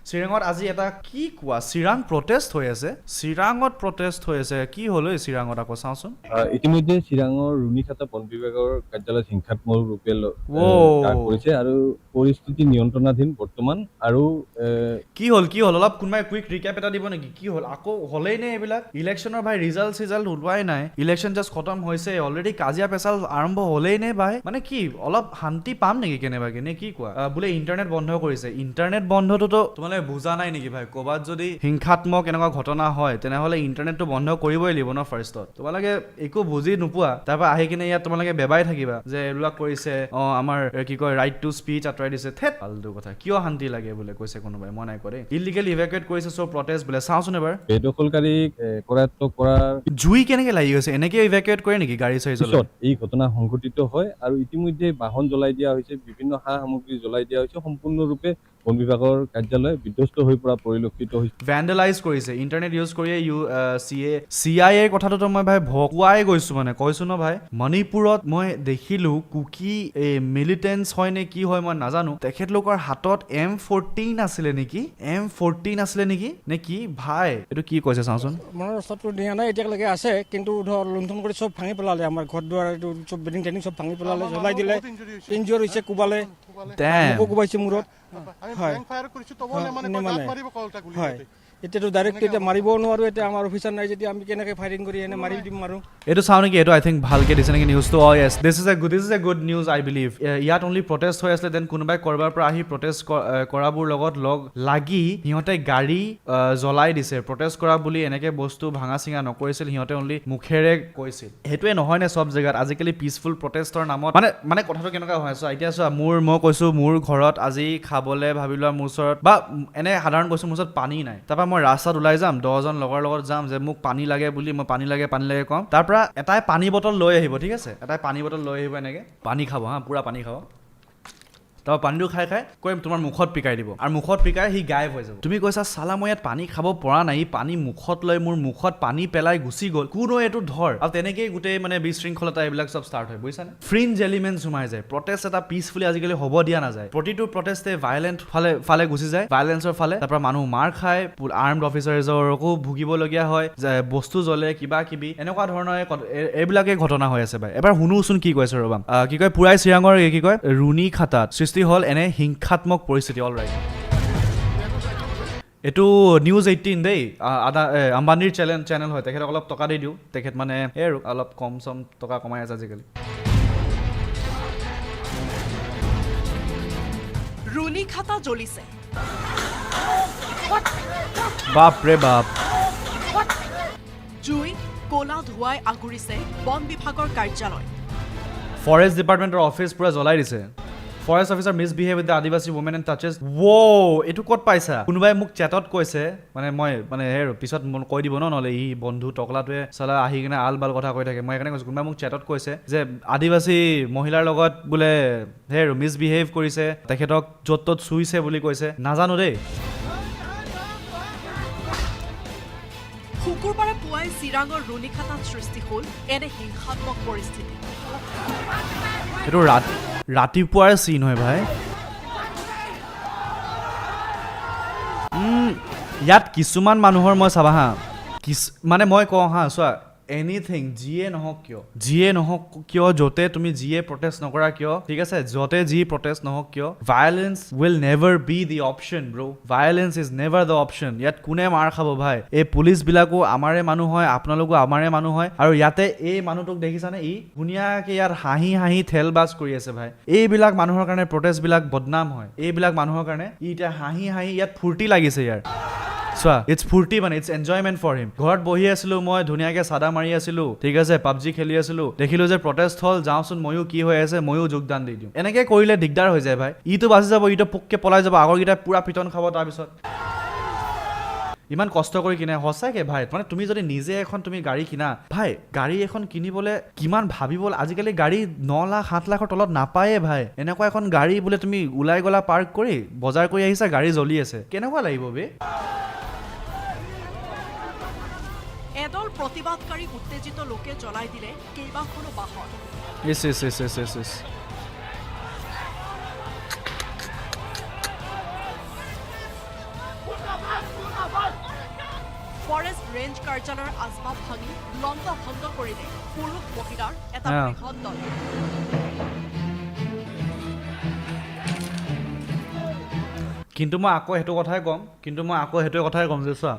চিৰাঙত আজি এটা কি কোৱা চিৰাং প্ৰটেষ্ট হৈ আছে চিৰাঙত প্ৰটেষ্ট হৈ আছে কি হ'ল এই চিৰাঙত আকৌ চাওঁচোন ইতিমধ্যে চিৰাঙৰ ৰুণীখাতা বন বিভাগৰ কাৰ্যালয়ত হিংসাত্মক ৰূপে কৰিছে আৰু পৰিস্থিতি নিয়ন্ত্ৰণাধীন বৰ্তমান আৰু কি হ'ল অলপ কোনোবাই কুইক ৰিকেপ এটা দিব নেকি কি হ'ল আকৌ হ'লেই নে এইবিলাক ইলেকশ্যনৰ ভাই ৰিজাল্ট ওলোৱাই নাই ইলেকশ্যন জাষ্ট খতম হৈছে অলৰেডি কাজিয়া পেচাল আৰম্ভ হ'লেই নে ভাই মানে কি অলপ শান্তি পাম নেকি কেনেবাকে নে কি কোৱা বোলে ইণ্টাৰনেট বন্ধ কৰিছে ইণ্টাৰনেট বন্ধটোতো তোমালোকে বুজা নাই নেকি ভাই ক'ৰবাত যদি হিংসাত্মক এনেকুৱা ঘটনা হয় তেনেহ'লে ইণ্টাৰনেটটো বন্ধ কৰিবই লাগিব ন ফাৰ্ষ্টত তোমালোকে একো বুজি নোপোৱা তাৰপৰা আহি কিনে ইয়াত তোমালোকে বেবাই থাকিবা যে এইবিলাক কৰিছে আমাৰ কি কয় ৰাইট টু স্পীচ আঁতৰাই দিছে থেত ফাল্টু কথা কিয় শান্তি লাগে বোলে কৈছে কোনোবাই মই নাই কৰে ইলিগেলি ইভেকুৱেট কৰিছে চ' প্ৰটেষ্ট বোলে চাওঁচোন এবাৰ বেদখলকাৰীক কৰায়ত্ব কৰাৰ জুই কেনেকে লাগি গৈছে এনেকে ইভেকুৱেট কৰে নেকি গাড়ী চাড়ী জ্বলাই এই ঘটনা সংঘটিত হয় আৰু ইতিমধ্যে বাহন জ্বলাই দিয়া হৈছে বিভিন্ন সা সামগ্ৰী জ্বলাই দিয়া হৈছে সম্পূৰ্ণৰূপে বন বিভাগৰ কাৰ্যালয় বিধ্বস্ত হৈ পৰা পৰিলক্ষিত হৈছে ভেণ্ডেলাইজ কৰিছে ইণ্টাৰনেট ইউজ কৰিয়ে CIA কথাটোতো মই ভাই ভকুৱাই গৈছো মানে কৈছো ন ভাই মণিপুৰত মই দেখিলো কুকি মিলিটেন্স হয় নে কি হয় মই নাজানো তেখেতলোকৰ হাতত M14 আছিলে নেকি নে কি ভাই এইটো কি কৈছে চাওঁচোন মনৰ ৰাস্তাটো দিয়া নাই এতিয়ালৈকে আছে কিন্তু ধৰ লুণ্ঠন কৰি চব ভাঙি পেলালে আমাৰ ঘৰ দুৱাৰ চব বিল্ডিং টেনিং চব ভাঙি পেলালে জ্বলাই দিলে ইনজিঅৰ হৈছে কোবালে কোবাইছে মূৰত হয় এতিয়াতো ডাইৰেক্ট এতিয়া মাৰিবও নোৱাৰো এতিয়া আমাৰ অফিচাৰ নাই যদি আমি কেনেকৈ ফায়াৰিং কৰি এনে মাৰি দিম আৰু এইটো চাওঁ নেকি এইটো আই থিংক ভালকে দিছে নেকি নিউজটো yes this is a good news I believe ইয়াত অনলি প্ৰটেষ্ট হৈ আছিলে দেন কোনোবাই কৰবাৰ পৰা আহি প্ৰটেষ্ট কৰাবোৰ লগত লাগি সিহঁতে গাড়ী জ্বলাই দিছে প্ৰটেষ্ট কৰা বুলি এনেকে বস্তু ভাঙা চিঙা নকৰিছিল সিহঁতে অনলি মুখেৰে কৈছিল সেইটোৱে নহয় নে চব জেগাত আজিকালি পিচফুল প্ৰটেষ্টৰ নামত মানে কথাটো কেনেকুৱা হৈ আছে এতিয়া চোৱা মই কৈছো মোৰ ঘৰত আজি খাবলৈ ভাবি লোৱা মোৰ ওচৰত বা এনে সাধাৰণ কৈছো মোৰ ওচৰত পানী নাই তাৰপৰা মই ৰাস্তাত ওলাই যাম 10জন লগৰ লগত যাম যে মোক পানী লাগে বুলি মই পানী লাগে কম তাৰ পৰা এটাই পানী বটল লৈ আহিব ঠিক আছে এটাই পানী বটল লৈ আহিব এনেকে পানী খাব পুৰা পানী খাব তাৰপৰা পানীটো খাই কৈ তোমাৰ মুখত পিকাই দিব আৰু মুখত পিকাই সি গায়ব হৈ যাব তুমি কৈছা চালা মই ইয়াত পানী খাব পৰা নাই পানী মুখত লৈ মোৰ মুখত পানী পেলাই গুচি গ'ল কোনো এইটো ধৰ আৰু তেনেকেই গোটেই মানে বিশৃংখলতা এইবিলাক চব ষ্টাৰ্ট হয় বুজিছানে ফ্ৰিঞ্জ এলিমেণ্ট সোমাই যায় প্ৰটেষ্ট এটা পিচফুলি আজিকালি হ'ব দিয়া নাযায় প্ৰতিটো প্ৰটেষ্টে ভাইলেণ্ট ফালে গুচি যায় ভাইলেন্সৰ ফালে তাৰপৰা মানুহ মাৰ খায় আৰ্মড অফিচাৰসকো ভুগিবলগীয়া হয় বস্তু জ্বলে কিবা কিবি এনেকুৱা ধৰণৰ এইবিলাকে ঘটনা হৈ আছে ভাই এবাৰ শুনোচোন কি কৈছে ৰ'বা কি কয় পুৰাই চিৰাঙৰ কি কয় ৰুণীখাতাত সৃষ্টি হ'ল এনে হিংসাত্মক পৰিস্থিতি অল ৰাইট এইটো নিউজ 18 দেই আম্বানীৰ চেনেল হয় তেখেতক অলপ টকা দি দিওঁ তেখেত মানে আৰু অলপ কম টকা কমাই আছে আজিকালি ৰুণীখাতা জ্বলিছে বাপৰে বাপ জুই ক'লা ধোঁৱাই আগুৰিছে বন বিভাগৰ কাৰ্যালয় ফৰেষ্ট ডিপাৰ্টমেণ্টৰ অফিচ পুৰা জ্বলাই দিছে forest officer misbehave with the আদিবাসী ওমেন এণ্ড টাচেছ এইটো ক'ত পাইছা কোনোবাই মোক চেটত কৈছে মই পিছত কৈ দিব নহ'লে ই বন্ধু টকলাটোৱে চালা আহি কিনে আল বাল কথা কৈ থাকে মই সেইকাৰণে কৈছোঁ কোনোবাই মোক চেটত কৈছে যে আদিবাসী মহিলাৰ লগত বোলে মিছবিহেভ কৰিছে তেখেতক য'ত ত'ত চুইছে বুলি কৈছে নাজানো দেই শুকুৰবাৰে পুৱাই চিৰাঙৰ ৰুণীখাতাত সৃষ্টি হ'ল এনে হিংসাত্মক পৰিস্থিতি এইটো ৰাতিপুৱাৰ চিন হয় ভাই ইয়াত কিছুমান মানুহৰ মই চাবা মানে মই কওঁ চোৱা এনিথিং যিয়ে নহওক কিয় য'তে তুমি যিয়ে প্ৰটেষ্ট নকৰা কিয় ঠিক আছে য'তে যি প্ৰটেষ্ট নহওক কিয় violence will never be the option ব্ৰ violence is never the option ইয়াত কোনে মাৰ খাব ভাই এই পুলিচবিলাকো আমাৰে মানুহ হয় আপোনালোকো আমাৰে মানুহ হয় আৰু ইয়াতে এই মানুহটোক দেখিছানে ই ধুনীয়াকে ইয়াত হাঁহি থেলবাজ কৰি আছে ভাই এইবিলাক মানুহৰ কাৰণে প্ৰটেষ্টবিলাক বদনাম হয় এইবিলাক মানুহৰ কাৰণে ই এতিয়া হাঁহি ইয়াত ফূৰ্তি লাগিছে ইয়াৰ চোৱা ইটছ ফূৰ্তি মানে ইটছ এনজয়মেণ্ট ফৰ হিম ঘৰত বহি আছিলো মই ধুনীয়াকে চাদা মাৰি আছিলো ঠিক আছে পাবজি খেলি আছিলো দেখিলো যে প্ৰটেষ্ট হ'ল যাওঁচোন ময়ো কি হৈ আছে ময়ো যোগদান দি দিওঁ এনেকে কৰিলে দিগদাৰ হৈ যায় ভাই ইটো বাচি যাব ইটো পোককে পলাই যাব আগৰকেইটা পুৰা পিটন খাব তাৰপিছত ইমান কষ্ট কৰি কিনে সঁচাকে ভাই মানে তুমি যদি নিজে এখন তুমি গাড়ী কিনা ভাই গাড়ী এখন কিনিবলৈ কিমান ভাবিব আজিকালি গাড়ী 9 লাখ 7 লাখৰ তলত নাপায়ে ভাই এনেকুৱা এখন গাড়ী বোলে তুমি ওলাই গলা পাৰ্ক কৰি বজাৰ কৰি আহিছা গাড়ী জ্বলি আছে কেনেকুৱা লাগিব বে এদল প্ৰতিবাদকাৰী উত্তেজিত লোকে জ্বলাই দিলে কেইবাখনো বাহন ফৰেষ্ট ৰেঞ্জ কাৰ্যালয়ৰ আচবাব ভাঙি লণ্ড ভণ্ড কৰিলে পুৰুষ মহিলাৰ এটা বৃহৎ দল। কিন্তু মই আকৌ সেইটো কথাই ক'ম যে চোৱা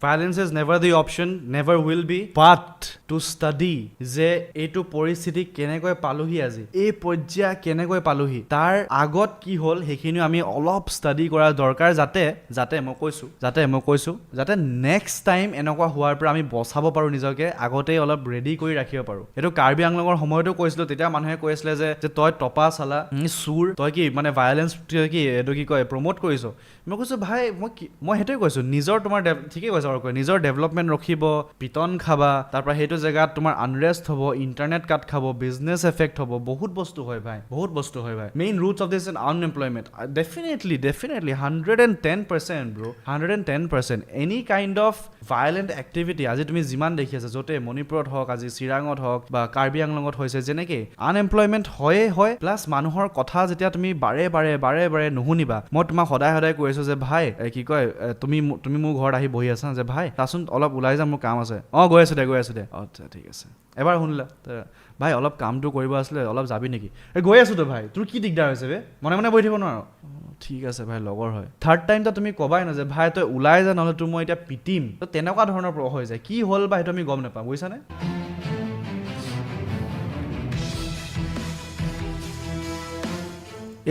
violence is never the option, never will be, but to study যে এইটো পৰিস্থিতি কেনেকৈ পালোহি আজি, এই পৰ্যায় কেনেকৈ পালোহি, তাৰ আগত কি হ'ল সেইখিনি আমি অলপ ষ্টাডি কৰা দৰকাৰ, যাতে মই কৈছোঁ যাতে নেক্সট টাইম এনেকুৱা হোৱাৰ পৰা আমি বচাব পাৰোঁ নিজকে, আগতেই অলপ ৰেডি কৰি ৰাখিব পাৰোঁ। এইটো কাৰ্বি আংলঙৰ সময়তো কৈছিলোঁ, তেতিয়া মানুহে কৈ আছিলে যে তই টপা চালা চুৰ, তই কি মানে ভাইলেঞ্চ কি এইটো কি কয় প্ৰমোট কৰিছ। মই কৈছোঁ ভাই মই সেইটোৱে কৈছোঁ, নিজৰ তোমাৰ ঠিকেই কৈছোঁ আৰু নিজৰ ডেভেলপমেণ্ট ৰখিব, পিটন খাবা, তাৰপৰা সেইটো জেগাত তোমাৰ আনৰেষ্ট হ'ব, ইণ্টাৰনেট কাট খাব, বিজনেছ এফেক্ট হ'ব, বহুত বস্তু হয় ভাই। Main routes of this in unemployment. Definitely 110% bro, 110%। Any kind of violent activity আজি তুমি যিমান দেখি আছা, য'তে মণিপুৰত হওক, আজি চিৰাঙত হওক বা কাৰ্বি আংলঙত হৈছে, যেনেকৈ আনএমপ্লয়মেণ্ট হয় প্লাছ মানুহৰ কথা যেতিয়া তুমি বাৰে বাৰে নুশুনিবা। মই তোমাক সদায় কৈ আছোঁ যে ভাই কি কয় তুমি মোৰ ঘৰত আহি বহি আছা যে ভাই তাচোন অলপ ওলাই যাম, মোৰ কাম আছে। গৈ আছোঁ দে আচ্ছা ঠিক আছে। এবাৰ শুনিলা ভাই অলপ কামটো কৰিব আছিলে, অলপ যাবি নেকি? গৈ আছোঁ তো ভাই, তোৰ কি দিগদাৰ হৈছে বে, মনে বহি থাকিব নোৱাৰ? ঠিক আছে ভাই, লগৰ হয়। থাৰ্ড টাইমটো তুমি ক'বাই ন যে ভাই তই ওলাই যা, নহ'লে তোৰ মই এতিয়া পিটিম। তো তেনেকুৱা ধৰণৰ হৈ যায়, কি হ'ল বা সেইটো আমি গম নাপাওঁ, বুজিছানে?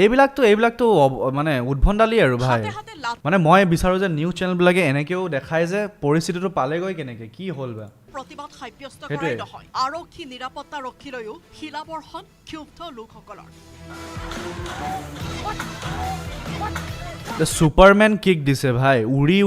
এইবিলাকতো মানে উদ্ভণ্ডালি আৰু ভাই। মানে মই বিচাৰোঁ যে নিউজ চেনেলবিলাকে এনেকৈও দেখায় যে পৰিস্থিতিটো পালেগৈ কেনেকৈ, কি হ'ল বা। প্ৰতিবাদ সাব্যস্ত কৰাই নহয়, আৰক্ষী নিৰাপত্তা ৰক্ষীলৈও শিলাবৰ্ষণ ক্ষুব্ধ লোকসকলৰ। ছুপাৰমেন কিক দিছে ভাই,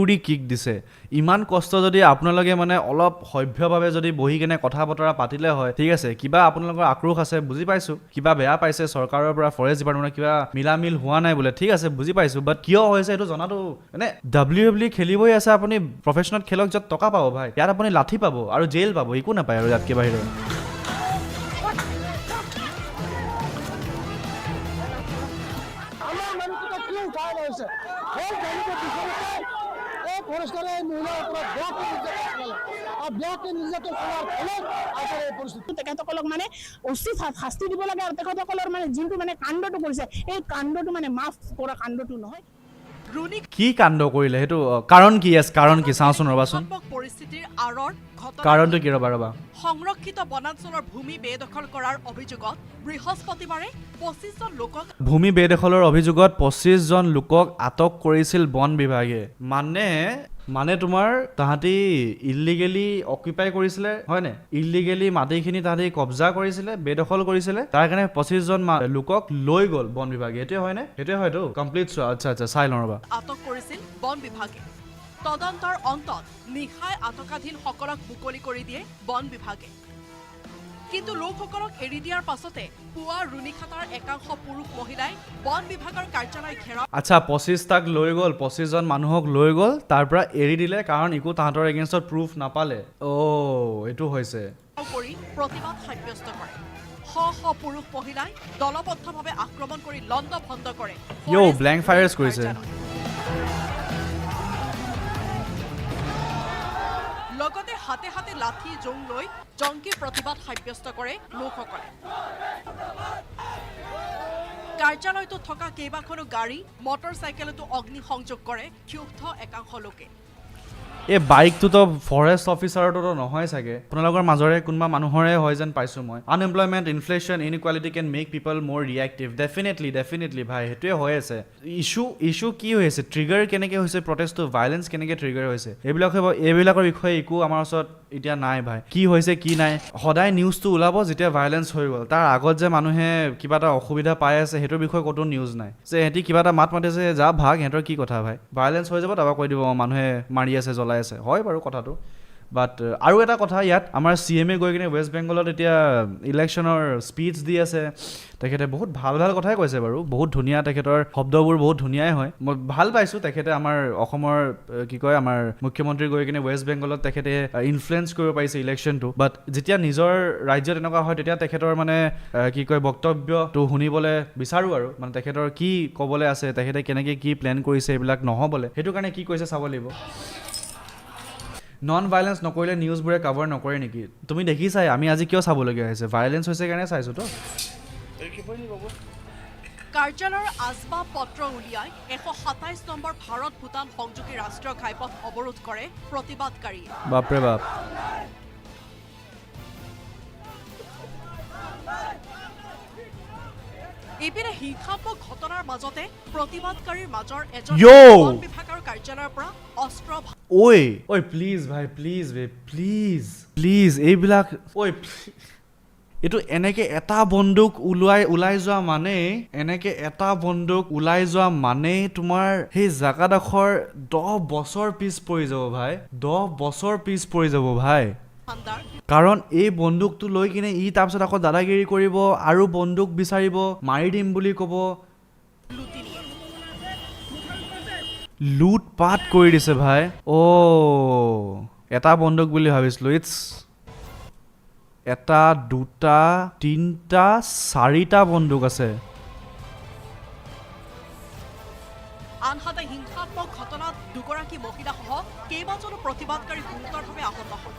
উৰি কিক দিছে। ইমান কষ্ট যদি আপোনালোকে মানে অলপ সভ্যভাৱে যদি বহি কেনে কথা বতৰা পাতিলে হয়, ঠিক আছে, কিবা আপোনালোকৰ আক্ৰোশ আছে বুজি পাইছোঁ, কিবা বেয়া পাইছে চৰকাৰৰ পৰা, ফৰেষ্ট ডিপাৰ্টমেণ্টৰ কিবা মিলামিল হোৱা নাই বোলে, ঠিক আছে বুজি পাইছোঁ, বাট কিয় হৈছে সেইটো জনাটো মানে WWE খেলিবই আছে, আপুনি প্ৰফেশ্যনেল খেলক, য'ত টকা পাব ভাই, ইয়াত আপুনি লাঠি পাব আৰু জেইল পাব, একো নাপায় আৰু ইয়াতকৈ বাহিৰে। তেখেতসকলক মানে উচিত শাস্তি দিব লাগে, আৰু তেখেতসকলৰ মানে যোনটো মানে কাণ্ডটো কৰিছে, এই কাণ্ডটো মানে মাফ কৰা কাণ্ডটো নহয়। কি কাণ্ড কৰিলে সেইটো কাৰণ কি চাওঁচোন ৰ'বাচোন, পৰিস্থিতিৰ আঁৰৰ কাৰণটো কি ৰ'বা। সংৰক্ষিত বনাঞ্চলৰ ভূমি বেদখল কৰাৰ অভিযোগত বৃহস্পতিবাৰে 25জন লোকক ভূমি বেদখলৰ অভিযোগত 25জন লোকক আটক কৰিছিল বন বিভাগে। মানে তোমাৰ তাহাঁতি ইলিগেলি অকুপাই কৰিছিলে, হয়নে? ইলিগেলি মাটিখিনি তাহাঁতি কব্জা কৰিছিলে, বেদখল কৰিছিলে, তাৰ কাৰণে 25জন লোকক লৈ গ'ল বন বিভাগে। এইটোৱে হয়নে? সেইটোৱে হয়তো কমপ্লিট চোৱা। আচ্ছা চাই লওঁ ৰ'বা। আটক কৰিছিল বন বিভাগে। তদন্তৰ অন্তত নিশাই আটকাধীনসকলক মুকলি কৰি দিয়ে বন বিভাগে। কিন্তু লোকসকলক এৰি দিয়াৰ পাছতে পুৱা ৰুণিখাটাৰ একাংশ পুৰুষ মহিলাই বন বিভাগৰ কাৰ্যালয় ঘেৰাও। আচ্ছা 25টাক লৈ গ'ল, 25জন মানুহক লৈ গ'ল, তাৰ পৰা এৰি দিলে কাৰণ একো তাহাঁতৰ এগেইনষ্টত প্ৰুফ নাপালে। এইটো হৈছে কৰি প্ৰতিবাদ সাব্যস্ত কৰে। শ পুৰুষ মহিলাই দলবদ্ধভাৱে আক্ৰমণ কৰি লণ্ড ভণ্ড কৰে। ব্লেংক ফায়াৰ্ছ কৰিছে। লগতে হাতে লাঠি জোং লৈ জংকী প্ৰতিবাদ সাব্যস্ত কৰে লোকসকলে। কাৰ্যালয়টোত থকা কেইবাখনো গাড়ী, মটৰ চাইকেলতো অগ্নি সংযোগ কৰে ক্ষুব্ধ একাংশ লোকে। এই বাইকটোতো ফৰেষ্ট অফিচাৰটোতো নহয় চাগে, আপোনালোকৰ মাজৰে কোনোবা মানুহৰে হয় যেন পাইছোঁ মই। আনএমপ্লয়মেণ্ট, ইনফ্লেশ্যন, ইনইকুৱালিটি কেন মেক পিপল মোৰ ৰিয়েক্টিভ। ডেফিনেটলি ভাই, সেইটোৱে হৈ আছে। ইছ্যু কি হৈ আছে, ট্ৰিগাৰ কেনেকৈ হৈছে প্ৰটেষ্টটো, ভাইলেঞ্চ কেনেকৈ ট্ৰিগাৰ হৈছে, এইবিলাকৰ বিষয়ে একো আমাৰ ওচৰত এতিয়া নাই ভাই। কি হৈছে কি নাই, সদায় নিউজটো ওলাব যেতিয়া ভাইলেঞ্চ হৈ গ'ল। তাৰ আগত যে মানুহে কিবা এটা অসুবিধা পাই আছে সেইটোৰ বিষয়ে ক'তো নিউজ নাই। যে সিহঁতি কিবা এটা মাতিছে, যা ভাগ, সিহঁতৰ কি কথা ভাই, ভাইলেঞ্চ হৈ যাব, তাৰপৰা কৈ দিব মানুহে মাৰি আছে, জ্বলাই আছে। হয় বাৰু কথাটো, বাট আৰু এটা কথা ইয়াত আমাৰ CM গৈ কিনে ৱেষ্ট বেংগলত এতিয়া ইলেকশ্যনৰ স্পীচ দি আছে তেখেতে বহুত ভাল ভাল কথাই কৈছে বাৰু বহুত ধুনীয়া তেখেতৰ শব্দবোৰ বহুত ধুনীয়াই হয় মই ভাল পাইছোঁ তেখেতে আমাৰ অসমৰ কি কয় আমাৰ মুখ্যমন্ত্ৰী গৈ কিনে ৱেষ্ট বেংগলত তেখেতে ইনফ্লুৱেঞ্চ কৰিব পাৰিছে ইলেকশ্যনটো বাট যেতিয়া নিজৰ ৰাজ্যত এনেকুৱা হয় তেতিয়া তেখেতৰ মানে কি কয় বক্তব্যটো শুনিবলৈ বিচাৰোঁ আৰু মানে তেখেতৰ কি ক'বলৈ আছে তেখেতে কেনেকৈ কি প্লেন কৰিছে এইবিলাক নহ'বলৈ সেইটো কাৰণে কি কৈছে চাব লাগিব নন ভাইলেঞ্চ নকৰিলে নিউজবোৰে কভাৰ নকৰে নেকি তুমি দেখিছাই আমি আজি কিয় চাবলগীয়া হৈছে ভাইলেঞ্চ হৈছে কাৰণে চাইছোঁতো কাৰ্যালয়ৰ আচবাব পত্ৰ উলিয়াই 127 নম্বৰ ভাৰত ভূটান সংযোগী ৰাষ্ট্ৰীয় ঘাইপথ অৱৰোধ কৰে প্ৰতিবাদকাৰীয়ে বাপৰে বাপ ইপিনে হিংসাত্মক ঘটনাৰ মাজতে প্ৰতিবাদকাৰীৰ মাজৰ এজন Yo! বন বিভাগৰ কাৰ্যালয়ৰ পৰা অস্ত্ৰ ঐ প্লিজ ভাই প্লিজ এইবিলাক এইটো এনেকে এটা বন্দুক ওলাই যোৱা মানে তোমাৰ সেই জাগাডোখৰ 10 বছৰ পিছ পৰি যাব ভাই 10 বছৰ পিছ পৰি যাব ভাই ভাণ্ডাৰ কাৰণ এই বন্দুকটো লৈ কিনে ই তাৰপিছত আকৌ দাদাগিৰি কৰিব আৰু বন্দুক বিচাৰিব মাৰি দিম বুলি ক'ব লুটি নিয়ে লুটপাট কৰি দিছে ভাই এটা বন্দুক বুলি ভাবিছিলোঁ ইটছ এটা দুটা তিনিটা চাৰিটা বন্দুক আছে আনহাতে হিংসাত্মক ঘটনাত দুগৰাকী মহিলাসহ কেইবাজনো প্ৰতিবাদকাৰী গুৰুতৰভাৱে আহত হয়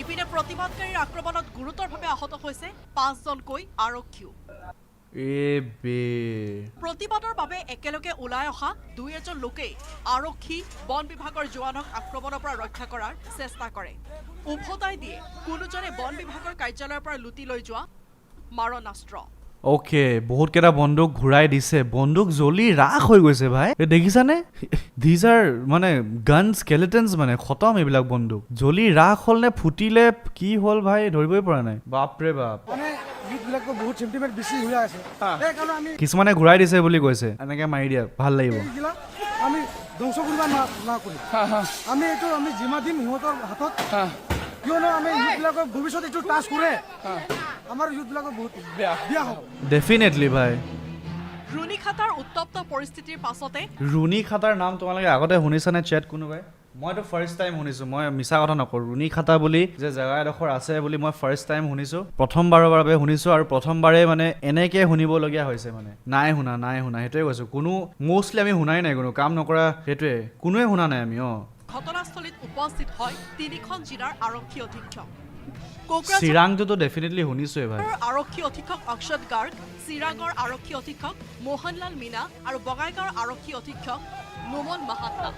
ইপিনে প্ৰতিবাদকাৰীৰ আক্ৰমণত গুৰুতৰভাৱে আহত হৈছে 5জনকৈ আৰক্ষীও প্ৰতিবাদৰ বাবে একেলগে ওলাই অহা দুই এজন লোকেই আৰক্ষী বন বিভাগৰ জোৱানক আক্ৰমণৰ পৰা ৰক্ষা কৰাৰ চেষ্টা কৰে উভতাই দিয়ে কোনোজনে বন বিভাগৰ কাৰ্যালয়ৰ পৰা লুটি লৈ যোৱা মাৰণাস্ত্ৰ অ'কে বহুত কেইটা বন্দুক ঘূৰাই দিছে বন্দুক জ্বলি ৰাখ হৈ গৈছে ভাই দেখিছানে দিজ আৰ মানে গান স্কেলেটনছ মানে খতম এইবিলাক বন্দুক জ্বলি ৰাখ হ'ল নে ফুটিলে কি হ'ল ভাই ধৰিবই পৰা নাই বাপৰে বাপ বহুত চেণ্টিমেণ্ট বেছি হৈ আছে সেইকাৰণে আমি কিছুমানে ঘূৰাই দিছে বুলি কৈছে এনেকে মাৰি দিয়া ভাল লাগিব আমি ধ্বংস কৰিব নকৰিম আমি এইটো আমি জিমা দিম সিহঁতৰ হাতত কিয়নো আমি ইউথবিলাকক ভৱিষ্যত এইটো টাচ কৰে আমাৰ ইউথবিলাকক বহুত বেয়া হ'ব ডেফিনেটলি ভাই ৰুণিখাটাৰ উত্তপ্ত পৰিস্থিতিৰ পাছতে ৰুণিখাটাৰ নাম তোমালোকে আগতে শুনিছানে চেট কোনোবাই মইতো ফাৰ্ষ্ট টাইম শুনিছোঁ মই মিছা কথা নকৰোঁ ৰুণিখাটা বুলি যে জেগা এডোখৰ আছে বুলি মই ফাৰ্ষ্ট টাইম শুনিছোঁ প্ৰথমবাৰৰ বাবে শুনিছোঁ আৰু প্ৰথমবাৰে মানে এনেকৈ শুনিবলগীয়া হৈছে মানে নাই শুনা সেইটোৱে কৈছোঁ কোনো মষ্টলি আমি শুনাই নাই কোনো কাম নকৰা সেইটোৱে কোনোৱে শুনা নাই আমি ঘটনাস্থলীত উপস্থিত হয় 3খন জিলাৰ আৰক্ষী অধীক্ষক চিৰাংটোতো ডেফিনেটলি শুনিছোৱে ভাই আৰক্ষী অধীক্ষক অক্ষত গাৰ্গ চিৰাঙৰ আৰক্ষী অধীক্ষক মোহনলাল মীনা আৰু বঙাইগাঁৱৰ আৰক্ষী অধীক্ষক নোমল মাহাত্তা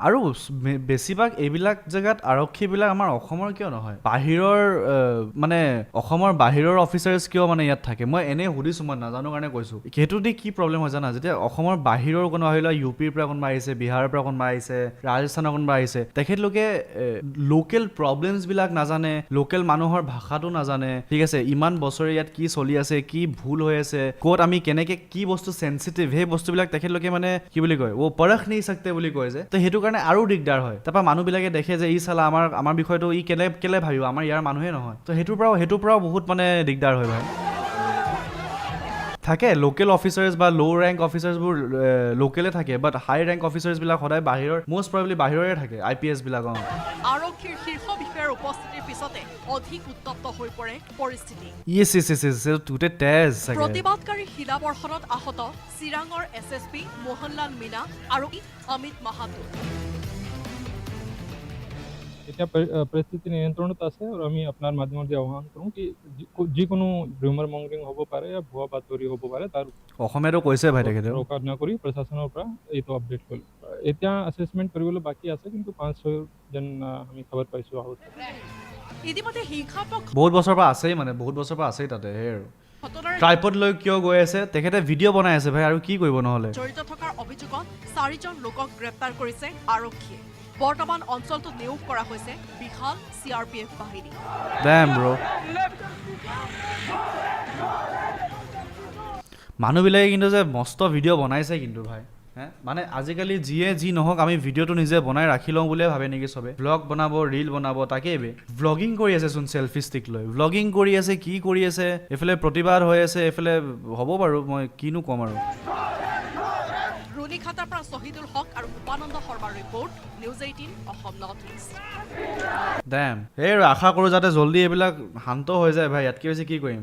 আৰু বেছিভাগ এইবিলাক জেগাত আৰক্ষীবিলাক আমাৰ অসমৰ কিয় নহয় বাহিৰৰ মানে অসমৰ বাহিৰৰ অফিচাৰ্ছ কিয় মানে ইয়াত থাকে মই এনেই সুধিছোঁ মই নাজানো কাৰণে কৈছোঁ সেইটো দি কি প্ৰব্লেম হয় জানা যেতিয়া অসমৰ বাহিৰৰ কোনোবা আহিলে UPৰ পৰা কোনোবা আহিছে বিহাৰৰ পৰা কোনোবা আহিছে ৰাজস্থানৰ কোনোবা আহিছে তেখেতলোকে লোকেল প্ৰব্লেমছবিলাক নাজানে লোকেল মানুহৰ ভাষাটো নাজানে ঠিক আছে ইমান বছৰে ইয়াত কি চলি আছে কি ভুল হৈ আছে ক'ত আমি কেনেকৈ কি বস্তু চেঞ্চিটিভ সেই বস্তুবিলাক তেখেতলোকে মানে কি বুলি কয় পৰখ নেই सकते বুলি কয় যে তো সেইটো কাৰণে আৰু দিগদাৰ হয় তাৰপৰা মানুহবিলাকে দেখে যে ই চালা আমাৰ বিষয়টো ই কেলে ভাবিব আমাৰ ইয়াৰ মানুহে নহয় তো সেইটোৰ পৰাও বহুত মানে দিগদাৰ হয় ভাই থাকে লোকেল অফিচাৰ্ছ বা ল' ৰেংক অফিচাৰ্ছবোৰ লোকেলে থাকে বাট হাই ৰেংক অফিচাৰ্ছবিলাক সদায় বাহিৰৰ মষ্ট প্ৰবেবলি বাহিৰৰে থাকে IPS বিলাক আৰক্ষীৰ শীৰ্ষ বিষয়াৰ উপস্থিতিৰ পিছতে অধিক উত্তপ্ত হৈ পৰে পৰিস্থিতি ইয়েছ গোটেই তেজ প্ৰতিবাদকাৰী শিলাবৰ্ষণত আহত চিৰাঙৰ SSP মোহনলাল মীনা আৰু অমিত মাহাতো এতিয়া পৰিস্থিতি নিয়ন্ত্ৰণত আছে আৰু আমি আপোনাৰ মাধ্যমৰ দি আহ্বান কৰোঁ কি যিকোনো ৰিউমাৰ মংগৰিং হ'ব পাৰে বা ভুৱা বাতৰি হ'ব পাৰে তাৰ অসমীয়াতো কৈছে ভাই তেখেতে প্ৰকাশ কৰি প্ৰশাসনৰ পৰা এইটো আপডেট কৰিলোঁ এতিয়া এছেছমেণ্ট কৰিবলৈ বাকী আছে কিন্তু 5-6 জন আমি খবৰ পাইছোঁ আহত ইতিমধ্যে হিংসাত্মক বহুত বছৰৰ পৰা আছেই তাতে সেই আৰু ট্ৰাইপড লৈ কিয় গৈ আছে তেখেতে ভিডিঅ' বনাই আছে ভাই আৰু কি কৰিব নহ'লে জড়িত থকাৰ অভিযোগত 4জন লোকক গ্ৰেপ্তাৰ কৰিছে আৰক্ষীয়ে বৰ্তমান অঞ্চলটোত নিয়োগ কৰা হৈছে বিশাল CRPF বাহিনী ডেম ব্ৰ মানুহবিলাকে কিন্তু যে মস্ত ভিডিঅ' বনাইছে কিন্তু ভাই হে মানে আজিকালি যিয়ে যি নহওক আমি ভিডিঅ'টো নিজে বনাই ৰাখি লওঁ বুলিয়ে ভাবে নেকি চবে ব্লগ বনাব ৰীল বনাব তাকেই বে ভ্লগিং কৰি আছে চোন চেলফি ষ্টিক লৈ ভ্লগিং কৰি আছে কি কৰি আছে এফালে প্ৰতিবাদ হৈ আছে এফালে হ'ব বাৰু মই কিনো ক'ম আৰু ৰুণিখাটাৰ পৰা শ্বহীদুল হক আৰু উপানন্দ শৰ্মাৰ report news 18 Assam North East ডেম এই আৰু আশা কৰোঁ যাতে জল্দি এইবিলাক শান্ত হৈ যায় ভাই ইয়াতকৈ বেছি কি কৰিম